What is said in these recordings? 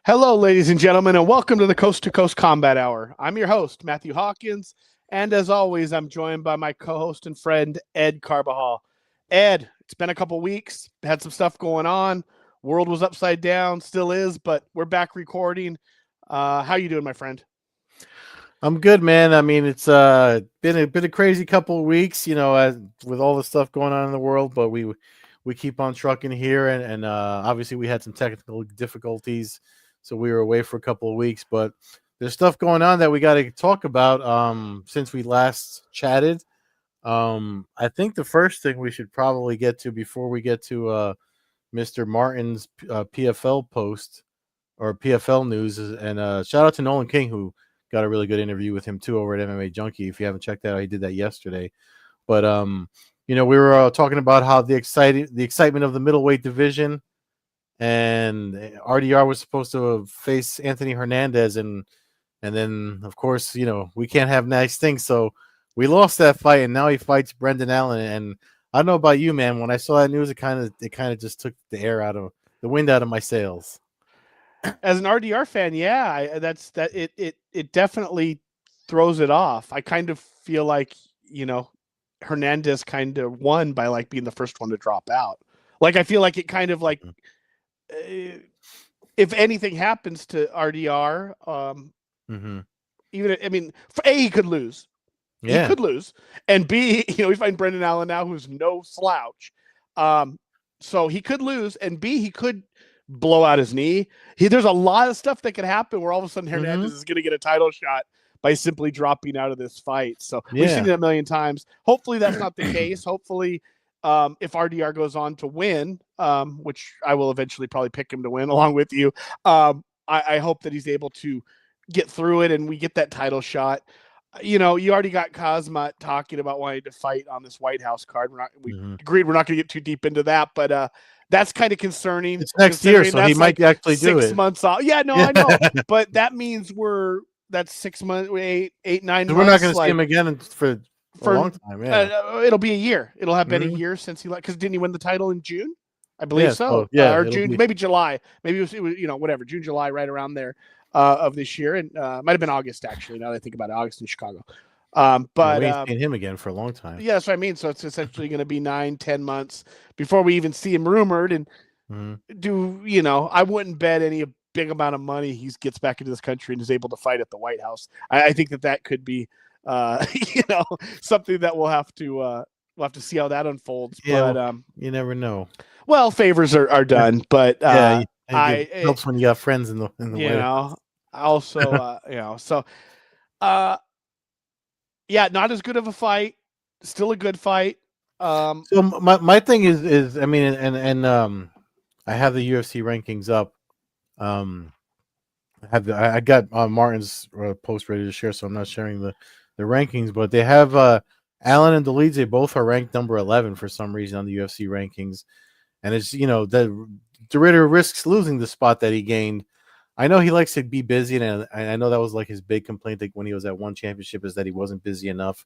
Hello, ladies and gentlemen, and welcome to the Coast-to-Coast Combat Hour. I'm your host, Matthew Hawkins, and as always, I'm joined by my co-host and friend, Ed Carbajal. Ed, it's been a couple weeks, had some stuff going on. World was upside down, still is, but we're back recording. How you doing, my friend? I'm good, man. I mean, it's been a crazy couple of weeks, with all the stuff going on in the world, but we keep on trucking here, and obviously we had some technical difficulties, so we were away for a couple of weeks. But there's stuff going on that we got to talk about since we last chatted. I think the first thing we should probably get to before we get to Mr. Martin's PFL post or PFL news is, and shout out to Nolan King, who got a really good interview with him too over at MMA Junkie. If you haven't checked that out, he did that yesterday. But we were talking about how the excitement of the middleweight division, and RDR was supposed to face Anthony Hernandez, and then of course we can't have nice things, so we lost that fight, and now he fights Brendan Allen. And I don't know about you, man. When I saw that news, it kind of just took the wind out of my sails. As an RDR fan, yeah, it definitely throws it off. I kind of feel like Hernandez kind of won by like being the first one to drop out. Like I feel like it kind of like if anything happens to RDR, even I mean, for A, he could lose. Yeah. He could lose, and B, we find Brendan Allen now, who's no slouch. So he could lose, and B, he could blow out his knee. There's a lot of stuff that could happen where all of a sudden Hernandez is going to get a title shot by simply dropping out of this fight. So we've seen it a million times. Hopefully that's not the case. Hopefully, if RDR goes on to win, which I will eventually probably pick him to win along with you, I hope that he's able to get through it and we get that title shot. You already got Kazmat talking about wanting to fight on this White House card. We agreed we're not going to get too deep into that, but that's kind of concerning. It's next year, so he might actually do it. 6 months off. Yeah, no, I know. But that means that's 6 months, 8, 9 months. We're not going to see him again for a long time. Yeah. It'll be a year. It'll have been a year since he because didn't he win the title in June? I believe so. Yeah, or June, maybe July. Maybe it was whatever, June, July, right around there of this year. And might have been August, actually, now that I think about it, August in Chicago. But we ain't seen him again for a long time. Yeah, that's what I mean. So it's essentially going to be 9-10 months before we even see him rumored. And I wouldn't bet any big amount of money he gets back into this country and is able to fight at the White House. I think that could be, something that we'll have to see how that unfolds. Yeah, but you never know. Well, favors are done, but it helps when you got friends in the way. Also, so. Yeah, not as good of a fight. Still a good fight. So my thing is I mean, and I have the UFC rankings up. I got Martin's post ready to share, so I'm not sharing the rankings. But they have Allen and Dolidze both are ranked number 11 for some reason on the UFC rankings, and it's that De Ridder risks losing the spot that he gained. I know he likes to be busy, and I know that was like his big complaint when he was at one championship, is that he wasn't busy enough.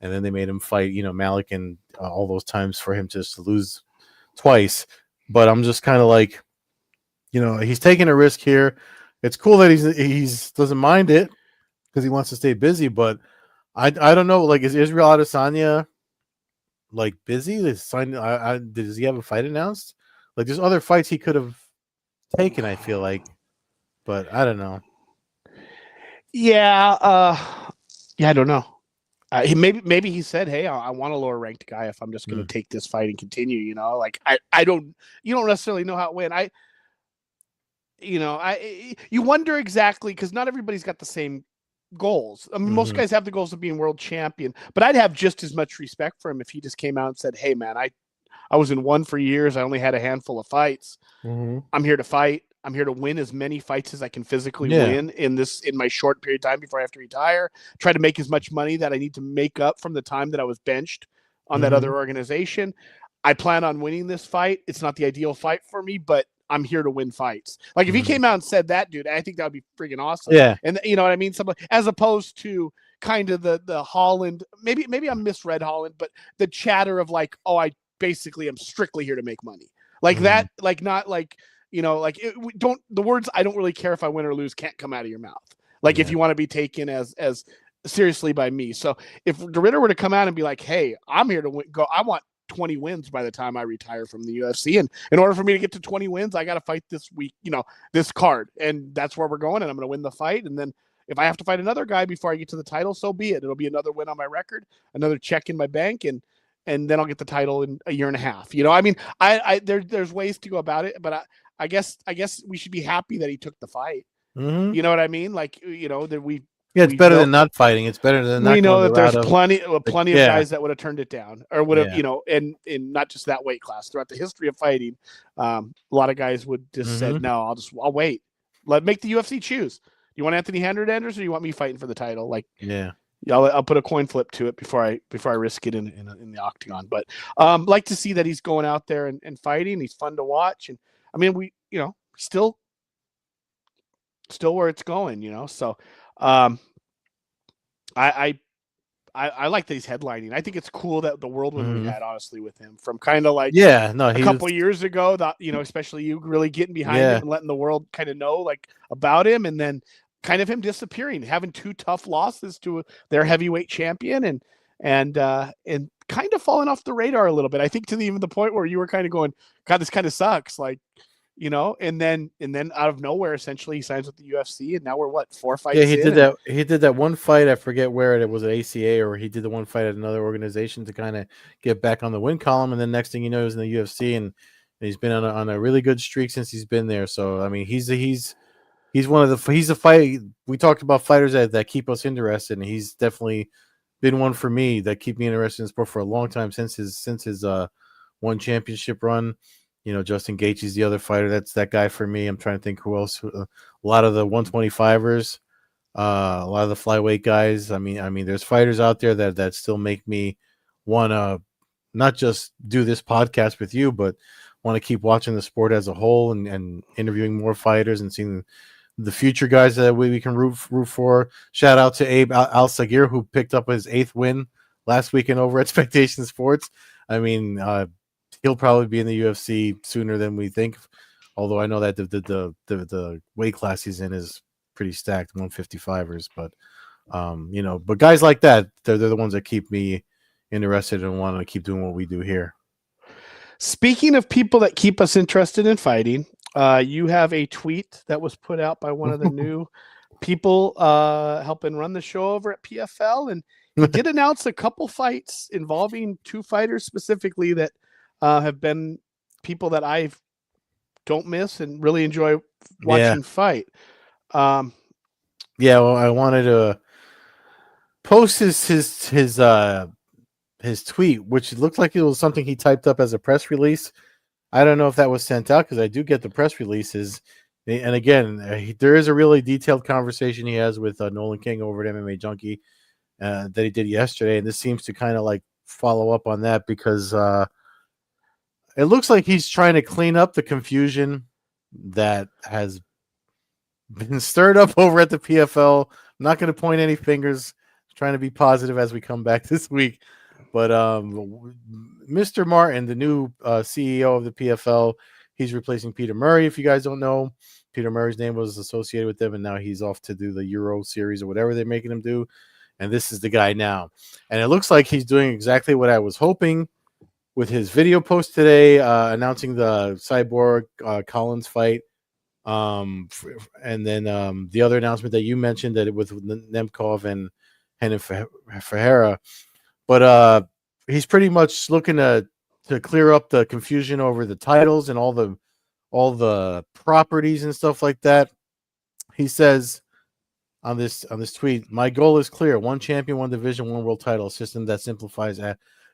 And then they made him fight, Malik, and all those times for him just to lose twice. But I'm just kind of like, he's taking a risk here. It's cool that he's doesn't mind it because he wants to stay busy. But I don't know, like, is Israel Adesanya like busy? Does he have a fight announced? Like, there's other fights he could have taken, I feel like. But I don't know. Yeah, I don't know. Maybe he said, "Hey, I want a lower ranked guy if I'm just going to take this fight and continue." Like I don't. You don't necessarily know how it went. You wonder exactly because not everybody's got the same goals. I mean, most guys have the goals of being world champion, but I'd have just as much respect for him if he just came out and said, "Hey, man, I was in one for years. I only had a handful of fights. I'm here to fight. I'm here to win as many fights as I can physically win in my short period of time before I have to retire. Try to make as much money that I need to make up from the time that I was benched on that other organization. I plan on winning this fight. It's not the ideal fight for me, but I'm here to win fights." Like if he came out and said that, dude, I think that would be freaking awesome. Yeah. And you know what I mean? As opposed to kind of the Holland, maybe I misread Holland, but the chatter of like, oh, I basically am strictly here to make money. Like that, like not like like don't the words "I don't really care if I win or lose" can't come out of your mouth. Like if you want to be taken as seriously by me. So if the Ritter were to come out and be like, "Hey, I'm here to go. I want 20 wins by the time I retire from the UFC, and in order for me to get to 20 wins, I got to fight this week, this card, and that's where we're going, and I'm going to win the fight, and then if I have to fight another guy before I get to the title, so be it. It'll be another win on my record, another check in my bank, and then I'll get the title in a year and a half. I mean, there's ways to go about it, but I guess we should be happy that he took the fight. Mm-hmm. You know what I mean? Like, that we. Yeah, it's better than not fighting. It's better than not We know going the that there's route of plenty of guys that would have turned it down or would have, yeah. And not just that weight class throughout the history of fighting. A lot of guys would just said, no, I'll wait. Make the UFC choose. You want Anthony Hernandez or you want me fighting for the title? Like, yeah, I'll put a coin flip to it before I risk it in the octagon. But like to see that he's going out there and fighting. He's fun to watch, and I mean we still where it's going. So I like that he's headlining. I think it's cool that the whirlwind we had, honestly, with him from kind of like a couple years ago, that especially you really getting behind him and letting the world kind of know like about him, and then kind of him disappearing, having 2 tough losses to their heavyweight champion, and kind of falling off the radar a little bit. I think to even the point where you were kind of going, God, this kind of sucks, like. And then out of nowhere, essentially, he signs with the UFC, and now we're 4 fights. Yeah, he did that. He did that one fight. I forget where it was, an ACA, or he did the one fight at another organization to kind of get back on the win column. And then next thing you know, he's in the UFC, and he's been on a really good streak since he's been there. So I mean, he's one of the he's a fight. We talked about fighters that keep us interested, and he's definitely been one for me that keep me interested in sport for a long time since his one championship run. Justin Gaethje's the other fighter. That's that guy for me. I'm trying to think who else. A lot of the 125ers, a lot of the flyweight guys. I mean, there's fighters out there that still make me want to not just do this podcast with you, but want to keep watching the sport as a whole and interviewing more fighters and seeing the future guys that we can root for. Shout out to Abe Al-Sagir, who picked up his 8th win last week in Over Expectation Sports. I mean, he'll probably be in the UFC sooner than we think. Although I know that the weight class he's in is pretty stacked, 155ers. But but guys like that, they're the ones that keep me interested and want to keep doing what we do here. Speaking of people that keep us interested in fighting, you have a tweet that was put out by one of the new people helping run the show over at PFL, and he did announce a couple fights involving 2 fighters specifically that have been people that I don't miss and really enjoy watching fight. Well, I wanted to post his tweet, which looked like it was something he typed up as a press release. I don't know if that was sent out because I do get the press releases. And again, there is a really detailed conversation he has with Nolan King over at MMA Junkie that he did yesterday. And this seems to kind of like follow up on that because it looks like he's trying to clean up the confusion that has been stirred up over at the PFL. I'm not going to point any fingers, trying to be positive as we come back this week. But Mr. Martin, the new CEO of the PFL, he's replacing Peter Murray. If you guys don't know, Peter Murray's name was associated with them, and now he's off to do the Euro series or whatever they're making him do. And this is the guy now. And it looks like he's doing exactly what I was hoping with his video post today, announcing the Cyborg Collins fight. And then the other announcement that you mentioned, that it was with Nemkov and Henan Ferreira. But he's pretty much looking to clear up the confusion over the titles and all the properties and stuff like that. He says on this tweet, "My goal is clear: 1 champion, 1 division, 1 world title, a system that simplifies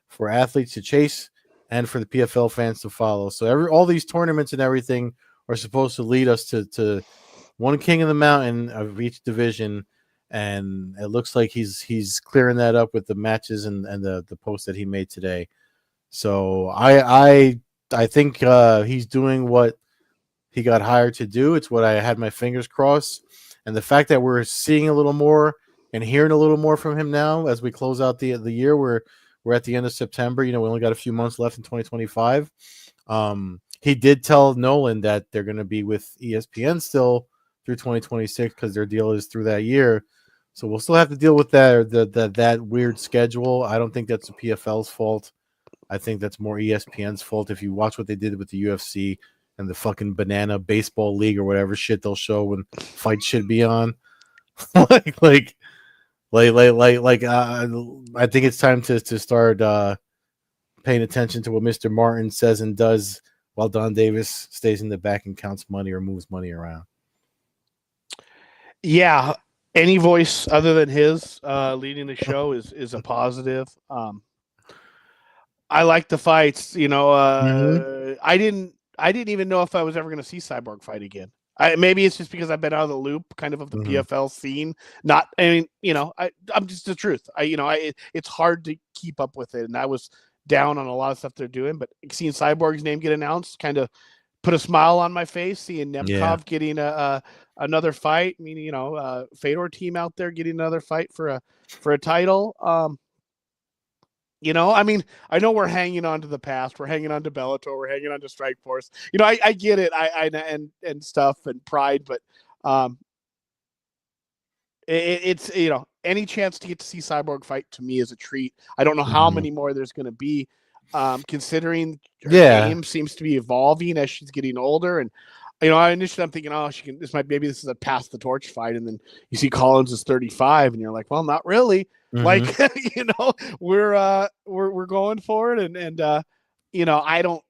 for athletes to chase and for the PFL fans to follow. So all these tournaments and everything are supposed to lead us to 1 king of the mountain of each division." And it looks like he's clearing that up with the matches and the post that he made today. So I think he's doing what he got hired to do. It's what I had my fingers crossed. And the fact that we're seeing a little more and hearing a little more from him now as we close out the year, we're at the end of September. We only got a few months left in 2025. he did tell Nolan that they're going to be with ESPN still through 2026 because their deal is through that year. So we'll still have to deal with that weird schedule. I don't think that's the PFL's fault. I think that's more ESPN's fault. If you watch what they did with the UFC and the fucking banana baseball league or whatever shit they'll show when fights should be on, like, I think it's time to start paying attention to what Mr. Martin says and does, while Don Davis stays in the back and counts money or moves money around. Yeah, any voice other than his leading the show is a positive. I like the fights. I didn't even know if I was ever going to see Cyborg fight again. Maybe it's just because I've been out of the loop, kind of the PFL scene. I'm just the truth. It's hard to keep up with it, and I was down on a lot of stuff they're doing. But seeing Cyborg's name get announced kind of put a smile on my face. Seeing Nemkov getting another fight, meaning Fedor team out there getting another fight for a title. I know we're hanging on to the past. We're hanging on to Bellator. We're hanging on to Strikeforce. I get it. And stuff and pride, but it's any chance to get to see Cyborg fight to me is a treat. I don't know how many more there's going to be, considering her game seems to be evolving as she's getting older. And initially I'm thinking, maybe this is a pass the torch fight, and then you see Collins is 35, and you're like, well, not really. Like, we're going for it. And I don't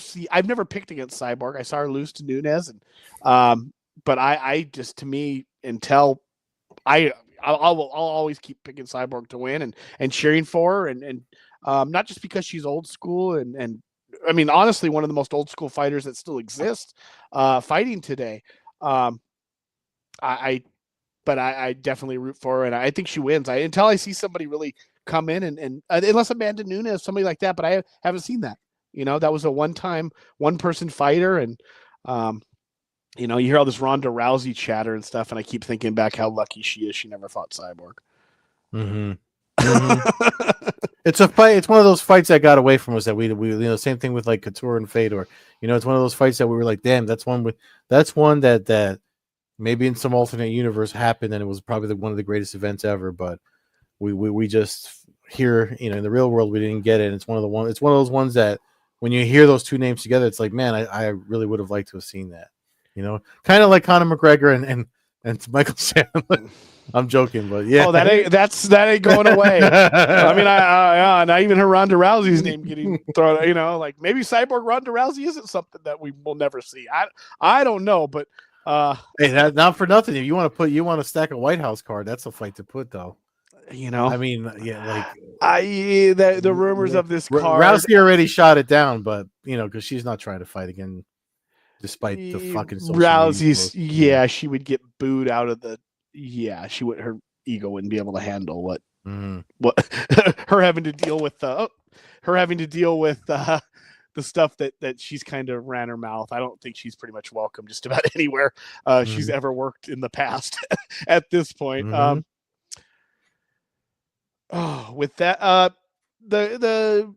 see, I've never picked against Cyborg. I saw her lose to Nunes, and but I just, to me, until I'll always keep picking Cyborg to win and cheering for her, and not just because she's old school and I mean, honestly, one of the most old school fighters that still exists, fighting today. But I definitely root for her, and I think she wins. Until I see somebody really come in and unless Amanda Nunes, somebody like that, but I haven't seen that. That was a one-person fighter, and you hear all this Ronda Rousey chatter and stuff, and I keep thinking back how lucky she is she never fought Cyborg. It's a fight. It's one of those fights that got away from us that we same thing with like Couture and Fedor. It's one of those fights that we were like, damn, that's one that maybe in some alternate universe happened, and it was probably one of the greatest events ever. But we just here, in the real world, we didn't get it. And it's one of those ones that when you hear those two names together, it's like, man, I really would have liked to have seen that. Kind of like Conor McGregor and Michael Chandler. I'm joking, but yeah. Oh, that ain't going away. I mean, and I even heard Ronda Rousey's name getting thrown. Like maybe Cyborg Ronda Rousey isn't something that we will never see. I don't know, but hey, that not for nothing. If you want to stack a White House card, that's a fight to put, though. I mean, yeah, like the rumors of this card. Rousey already shot it down, but because she's not trying to fight again, despite the fucking Rousey's. She would get booed out of the. Yeah, she would. Her ego wouldn't be able to handle what her having to deal with. The stuff that she's kind of ran her mouth. I don't think she's pretty much welcome just about anywhere she's ever worked in the past at this point. With that, the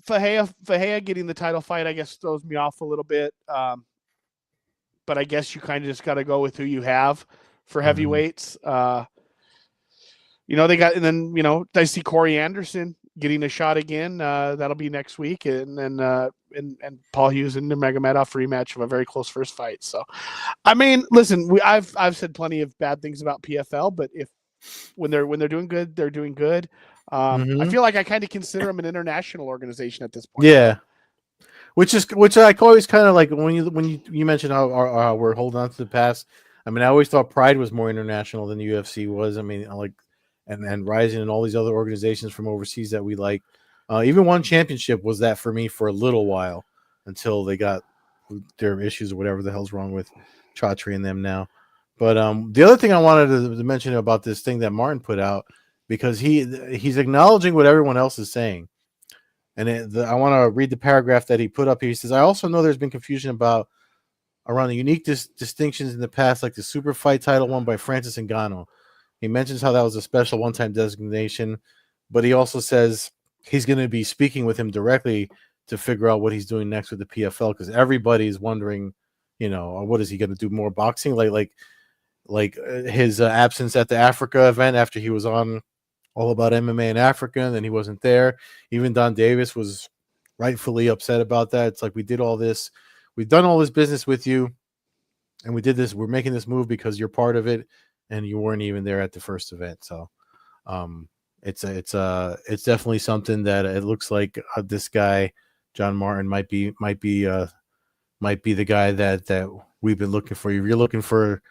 Fahea getting the title fight, I guess, throws me off a little bit. But I guess you kind of just got to go with who you have for heavyweights. They got, and then, I see Corey Anderson getting a shot again. That'll be next week. And then, and Paul Hughes and Nurmagomedov rematch of a very close first fight. So, I mean, listen, I've said plenty of bad things about PFL, but when they're doing good, they're doing good. I feel like I kind of consider them an international organization at this point. Yeah. Which I always kind of like when you mentioned how we're holding on to the past. I mean, I always thought Pride was more international than the UFC was. I mean, like, and Rising and all these other organizations from overseas that we like. Even One Championship was that for me for a little while until they got their issues or whatever the hell's wrong with Chaudhry and them now. But the other thing I wanted to mention about this thing that Martin put out, because he's acknowledging what everyone else is saying. And I want to read the paragraph that he put up here. He says, I also know there's been confusion around the unique distinctions in the past, like the super fight title won by Francis Ngannou. He mentions how that was a special one-time designation, but he also says he's going to be speaking with him directly to figure out what he's doing next with the PFL, because everybody's wondering, what is he going to do, more boxing, like his absence at the Africa event after he was on All About MMA in Africa, and then he wasn't there. Even Don Davis was rightfully upset about that. It's like, we've done all this business with you, and we're making this move because you're part of it, and you weren't even there at the first event. So it's definitely something that it looks like this guy John Martin might be the guy that we've been looking for. If you're looking for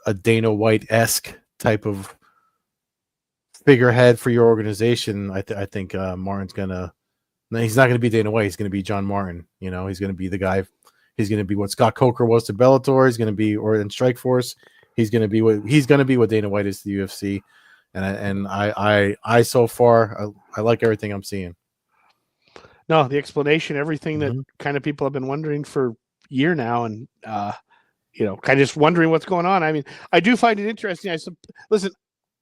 a Dana White-esque type of figurehead for your organization, I think Martin's he's not gonna be Dana White. He's gonna be John Martin. He's gonna be the guy. He's gonna be what Scott Coker was to Bellator. He's gonna be, or in Strikeforce. He's gonna be what Dana White is to the UFC. And I so far I like everything I'm seeing. No, the explanation, everything that kind of people have been wondering for a year now, and kind of just wondering what's going on. I mean, I do find it interesting. Listen,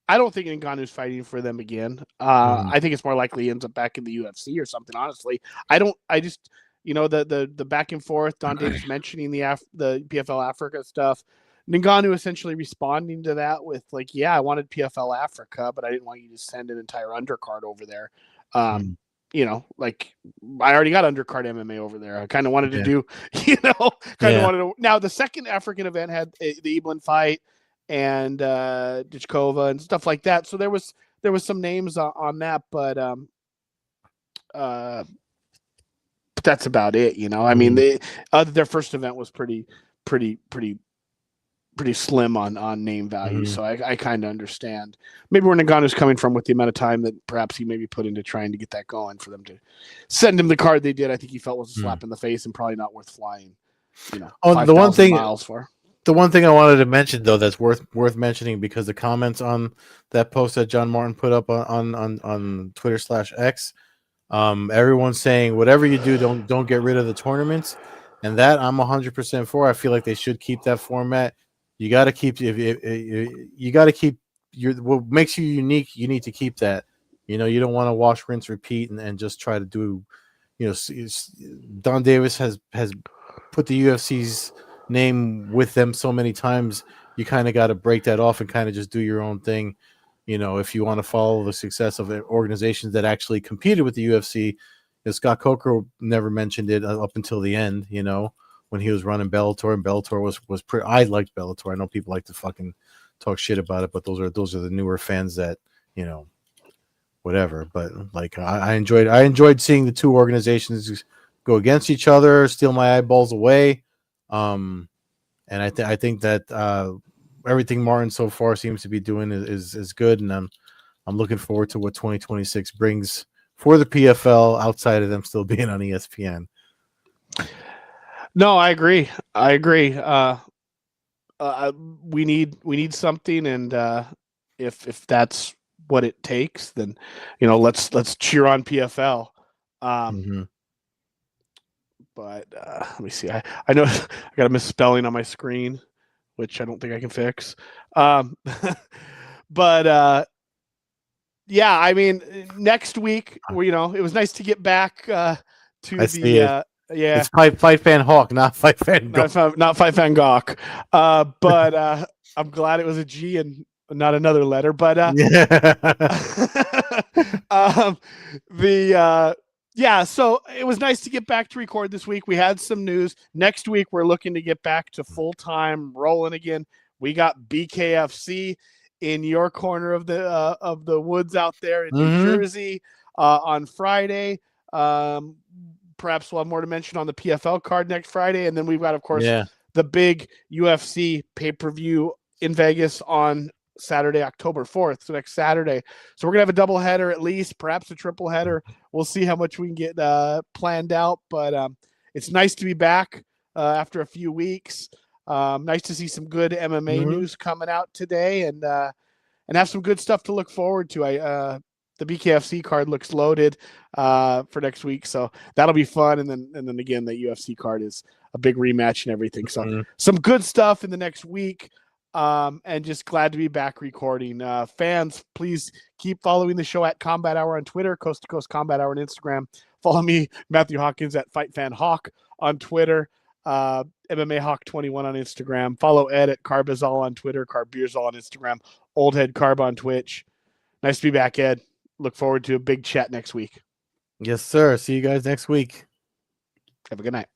I don't think Ngannou's fighting for them again. I think it's more likely he ends up back in the UFC or something. Honestly, I just the back and forth. Don Davis mentioning the PFL Africa stuff. Ngannou essentially responding to that with like, yeah, I wanted PFL Africa, but I didn't want you to send an entire undercard over there. Like I already got undercard MMA over there. I kind of wanted to do, wanted to. Now the second African event had the Eblin fight and Dichkova and stuff like that. So there was some names on that, but that's about it. I mean, their first event was pretty slim on name value. So I kind of understand maybe where Ngannou's coming from with the amount of time that perhaps he maybe put into trying to get that going for them to send him the card they did. I think he felt was a slap in the face and probably not worth flying, 5,000 miles for. The one thing I wanted to mention, though, that's worth mentioning, because the comments on that post that John Martin put up on Twitter/X, everyone's saying whatever you do, don't get rid of the tournaments, and that I'm 100% for. I feel like they should keep that format. You got to keep what makes you unique. You need to keep that. You don't want to wash, rinse, repeat, and just try to do. Don Davis has put the UFC's name with them so many times. You kind of got to break that off and kind of just do your own thing. If you want to follow the success of organizations that actually competed with the UFC. Scott Coker never mentioned it up until the end. When he was running Bellator, and Bellator was pretty. I liked Bellator. I know people like to fucking talk shit about it, but those are the newer fans that whatever. But like I enjoyed seeing the two organizations go against each other, steal my eyeballs away. And I think that everything Martin so far seems to be doing is good, and I'm looking forward to what 2026 brings for the PFL outside of them still being on ESPN. No, I agree. We need something, and if that's what it takes, then let's cheer on PFL. But let me see. I know I got a misspelling on my screen, which I don't think I can fix. But yeah, I mean, next week, it was nice to get back to yeah. It's Fight Fan Hawk, not Fight Fan Gawk. Not Fight Fan Gawk. But I'm glad it was a G and not another letter. But so it was nice to get back to record this week. We had some news. Next week, we're looking to get back to full-time rolling again. We got BKFC in your corner of the woods out there in New Jersey on Friday. Perhaps we'll have more to mention on the PFL card next Friday. And then we've got, of course, the big UFC pay-per-view in Vegas on Saturday, October 4th, so next Saturday. So we're going to have a double header at least, perhaps a triple header. We'll see how much we can get planned out. But it's nice to be back after a few weeks. Nice to see some good MMA news coming out today and have some good stuff to look forward to. The BKFC card looks loaded for next week, so that'll be fun. And then again, the UFC card is a big rematch and everything. So some good stuff in the next week. And just glad to be back recording. Fans, please keep following the show at Combat Hour on Twitter, Coast to Coast Combat Hour on Instagram. Follow me, Matthew Hawkins, at Fight Fan Hawk on Twitter. MMA Hawk 21 on Instagram. Follow Ed at Carbazol on Twitter, Carbeerzol on Instagram, Old Head Carb on Twitch. Nice to be back, Ed. Look forward to a big chat next week. Yes, sir. See you guys next week. Have a good night.